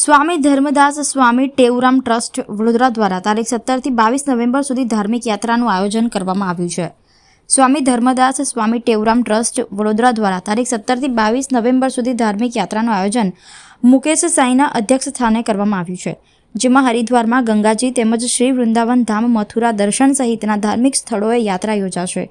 સ્વામી ધર્મદાસ સ્વામી ટેવરામ trust Vadodara દ્વારા તારીખ 17 થી 22 નવેમ્બર સુધી ધાર્મિક યાત્રાનું આયોજન કરવામાં આવ્યું છે. સ્વામી ધર્મદાસ સ્વામી ટેવરામ ટ્રસ્ટ વડોદરા દ્વારા તારીખ 17 થી 22 નવેમ્બર સુધી ધાર્મિક યાત્રાનું આયોજન મુકેશ સાંઈના અધ્યક્ષ સ્થાને કરવામાં આવ્યું છે, જેમાં હરિદ્વારમાં ગંગાજી તેમજ શ્રી વૃંદાવન ધામ મથુરા દર્શન સહિતના ધાર્મિક સ્થળોએ યાત્રા યોજાશે.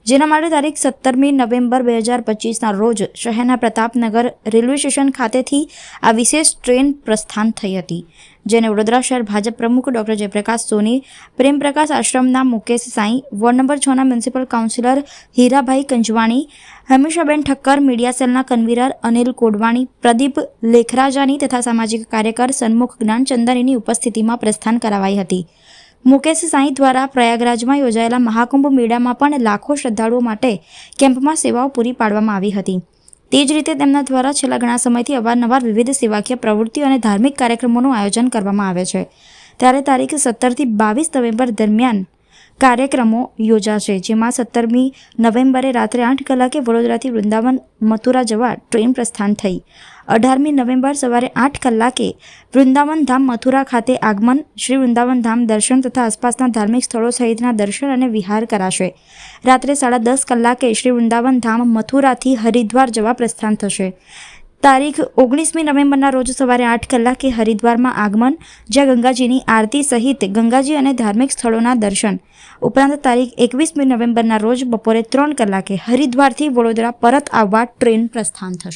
જેના માટે તારીખ 17મી નવેમ્બર 2025ના રોજ શહેરના પ્રતાપનગર રેલવે સ્ટેશન ખાતેથી આ વિશેષ ટ્રેન પ્રસ્થાન થઈ હતી, જેને વડોદરા શહેર ભાજપ પ્રમુખ ડૉક્ટર જયપ્રકાશ સોની, પ્રેમપ્રકાશ આશ્રમના મુકેશ સાંઈ, વોર્ડ નંબર 6ના municipal councillor Hirabhai Kanjwani, Hamishaben Thakkar, media સેલના કન્વીનર અનિલ કોડવાણી, પ્રદીપ લેખરાજાની તથા સામાજિક કાર્યકર સન્મુખ જ્ઞાનચંદાનીની ઉપસ્થિતિમાં પ્રસ્થાન કરાવાઈ હતી. મુકેશ સાંઈ દ્વારા પ્રયાગરાજમાં યોજાયેલા મહાકુંભ મેળામાં પણ લાખો શ્રદ્ધાળુઓ માટે કેમ્પમાં સેવાઓ પૂરી પાડવામાં આવી હતી. તે જ રીતે તેમના દ્વારા છેલ્લા ઘણા સમયથી અવારનવાર વિવિધ સેવાકીય પ્રવૃત્તિઓ અને ધાર્મિક કાર્યક્રમોનું આયોજન કરવામાં આવે છે. ત્યારે તારીખ 17 થી 22 નવેમ્બર દરમિયાન કાર્યક્રમો યોજાશે, જેમાં 17મી નવેમ્બરે રાત્રે 8 કલાકે વડોદરાથી વૃંદાવન મથુરા જવા ટ્રેન પ્રસ્થાન થઈ. 18મી નવેમ્બર સવારે 8 કલાકે વૃંદાવન ધામ મથુરા ખાતે આગમન, શ્રી વૃંદાવન ધામ દર્શન તથા આસપાસના ધાર્મિક સ્થળો સહિતના દર્શન અને વિહાર કરાશે. રાત્રે 10:30 કલાકે શ્રી વૃંદાવન ધામ મથુરાથી હરિદ્વાર જવા પ્રસ્થાન થશે. તારીખ 19મી નવેમ્બરના રોજ સવારે 8 કલાકે હરિદ્વારમાં આગમન, જ્યાં ગંગાજીની આરતી સહિત ગંગાજી અને ધાર્મિક સ્થળોના દર્શન. ઉપરાંત તારીખ 21મી નવેમ્બરના રોજ બપોરે 3 કલાકે હરિદ્વારથી વડોદરા પરત આવવા ટ્રેન પ્રસ્થાન થશે.